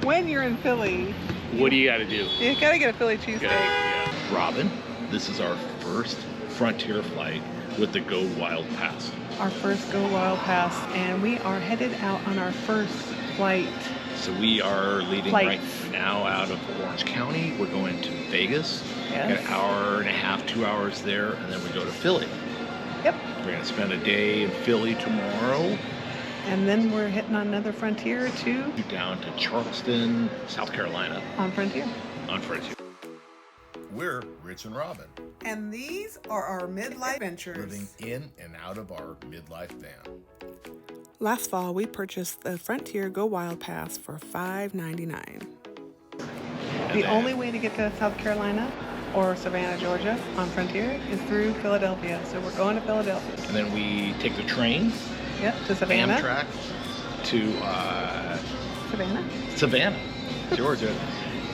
when you're in Philly, What do you got to do? you gotta get a Philly cheesesteak. Yeah. Robin, this is our first Frontier flight with the Go Wild Pass. Our first Go Wild Pass, and we are headed out on our first flight. So we are leaving right now out of Orange County. We're going to Vegas. Yes. Got an hour and a half, 2 hours there, and then we go to Philly. Yep. We're going to spend a day in Philly tomorrow. And then we're hitting on another Frontier to down to Charleston, South Carolina. On Frontier. On Frontier. We're Rich and Robin. And these are our midlife ventures. Living in and out of our midlife van. Last fall, we purchased the Frontier Go Wild Pass for $5.99. The only way to get to South Carolina or Savannah, Georgia on Frontier is through Philadelphia. So we're going to Philadelphia. And then we take the train. Yep, to Savannah. Amtrak to Savannah, Georgia.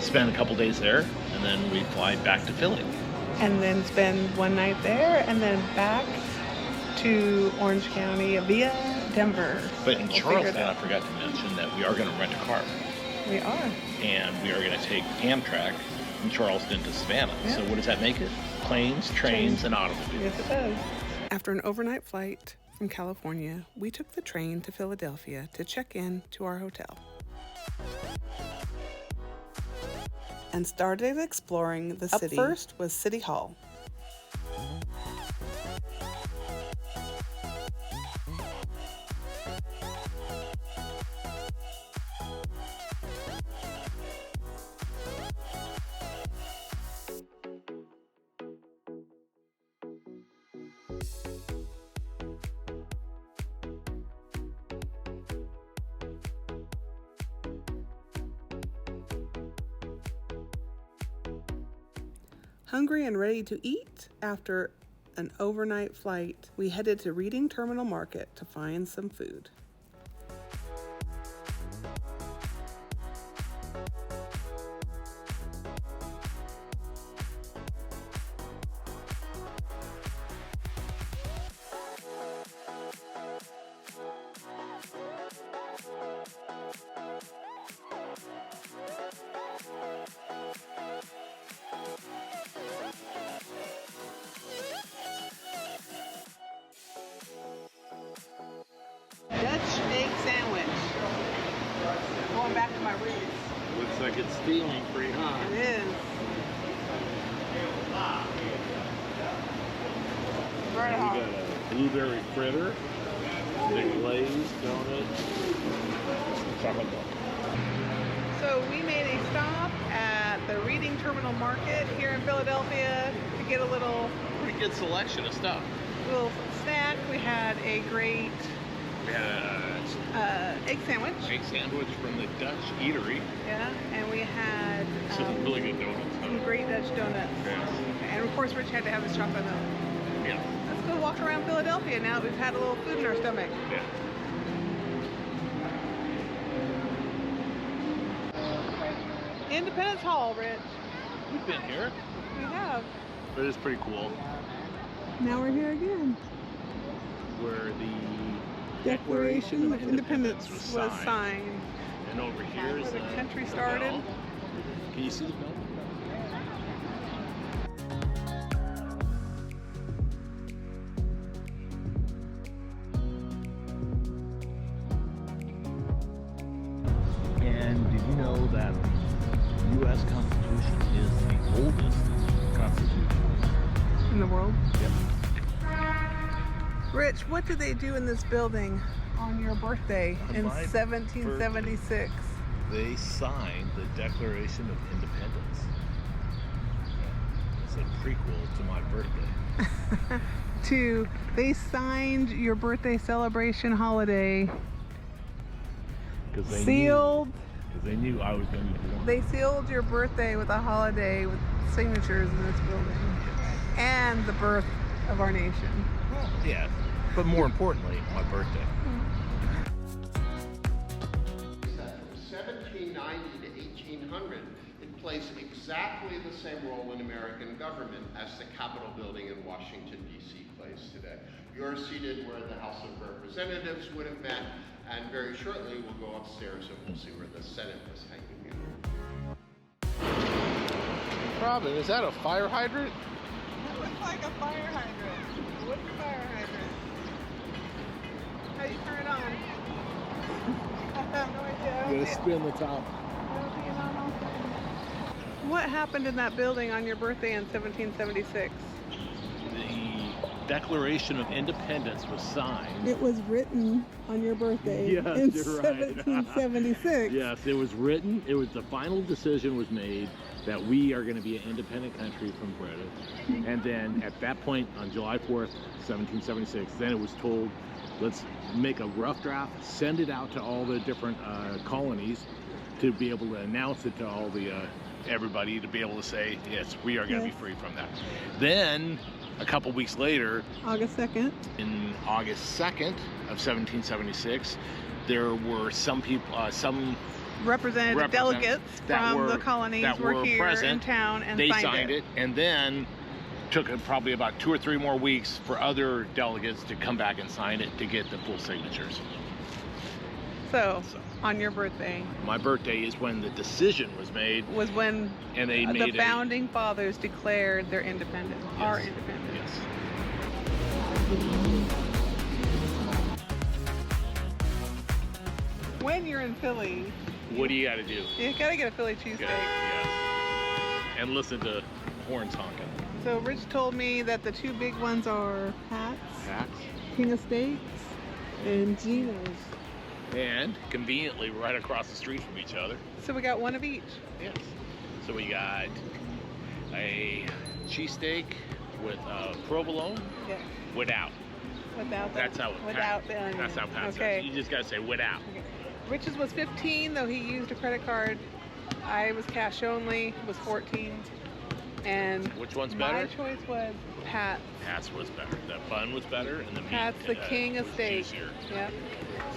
Spend a couple days there, and then we fly back to Philly. And then spend one night there, and then back to Orange County via Denver. But in Charleston, I forgot to mention that we are going to rent a car. We are. And we are going to take Amtrak from Charleston to Savannah. Yep. So what does that make it? Planes, trains, and automobiles. Yes, it does. After an overnight flight from California, we took the train to Philadelphia to check in to our hotel. And started exploring the city. Up first was City Hall. Hungry and ready to eat after an overnight flight, we headed to Reading Terminal Market to find some food. Dutch egg sandwich. Going back to my roots. Looks like it's steaming pretty hot. It is. Very hot. We got a blueberry fritter, the glazed donut, chocolate bar. So we made a stop at the Reading Terminal Market here in Philadelphia to get a little Pretty good selection of stuff. little snack. We had a great We had egg sandwich. egg sandwich from the Dutch eatery. Yeah, and we had Some really good donuts. some great Dutch donuts. Yeah. And of course, Rich had to have his chocolate milk. Yeah. Let's go walk around Philadelphia now that we've had a little food in our stomach. Yeah. Independence Hall, Rich. We've been here, We have. but it's pretty cool. Now we're here again. Where the Declaration of Independence was was signed. And over here is Where the country the started. bell. Can you see the bell? And did you know that the U.S. Constitution is the oldest constitution? In the world. Yep. Rich, what did they do in this building on your birthday in My 1776? They signed the Declaration of Independence. It's a prequel to my birthday. They signed your birthday celebration holiday. Because they Sealed. Because they knew I was going to be born. They sealed your birthday with a holiday with signatures in this building. And the birth of our nation. Well, yeah, but more importantly, my birthday. From 1790 to 1800, it plays exactly the same role in American government as the Capitol building in Washington, D.C. plays today. You're seated where the House of Representatives would have met, and very shortly we'll go upstairs and we'll see where the Senate was hanging Robin, is that a fire hydrant? It looks like a fire hydrant. A wooden fire hydrant. How do you turn it on? I have no idea. I don't see it. Spin the top. I don't see it on also. What happened in that building on your birthday in 1776? The Declaration of Independence was signed. It was written on your birthday Yes, in you're right. 1776. Yes, it was written. It was the final decision was made that we are going to be an independent country from Britain. And then at that point on July 4th, 1776, then it was told, let's make a rough draft, send it out to all the different colonies to be able to announce it to all the everybody to be able to say, yes, we are going to be free from that. Then a couple weeks later, August 2nd. in August 2nd of 1776, there were some people, some Representative delegates from the colonies that were here present. in town and They signed it. and then took it probably about 2 or 3 more weeks for other delegates to come back and sign it to get the full signatures. So, on your birthday My birthday is when the decision was made, was when and they the made founding fathers declared their independence, our Yes. independence. Yes. When you're in Philly, What do you got to do? you gotta get a Philly cheesesteak. Yes. And listen to horns honking. So Rich told me that the 2 big ones are Pat's, Hats. King of Steaks, and Gino's. And conveniently right across the street from each other. So we got one of each. Yes. So we got a cheesesteak with provolone Yes. without. Without the, That's how without the onion. That's how Pat Okay. says. You just gotta say without. Okay. Rich's was 15, though he used a credit card. I was cash only, was 14. And Which one's my better? choice was Pat's. Pat's was better. The bun was better, and the meat. Pat's the king of was steak. juicier. Yep.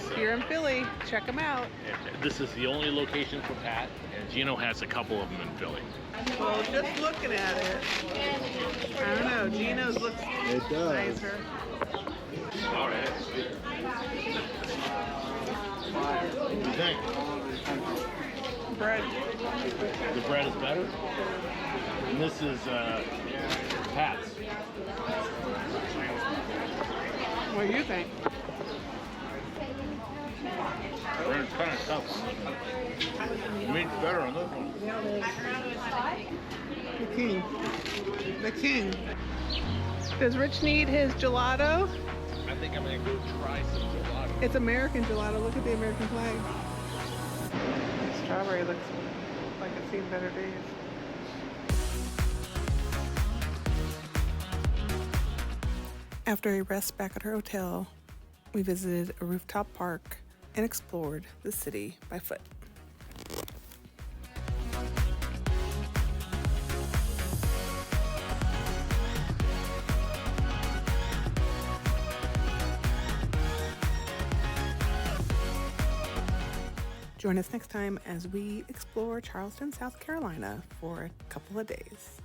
So, Here in Philly, check them out. and this is the only location for Pat, and Gino has a couple of them in Philly. Well, just looking at it, I don't know. Gino's looks nicer. All right. What do you think? Bread. The bread is better. And this is Pat's. What do you think? Bread's kind of tough. The meat's better on this one. The king. The king. Does Rich need his gelato? I think I'm gonna go try some gelato. It's American gelato. Look at the American flag. Strawberry looks like it's seen better days. After a rest back at her hotel, we visited a rooftop park and explored the city by foot. Join us next time as we explore Charleston, South Carolina for a couple of days.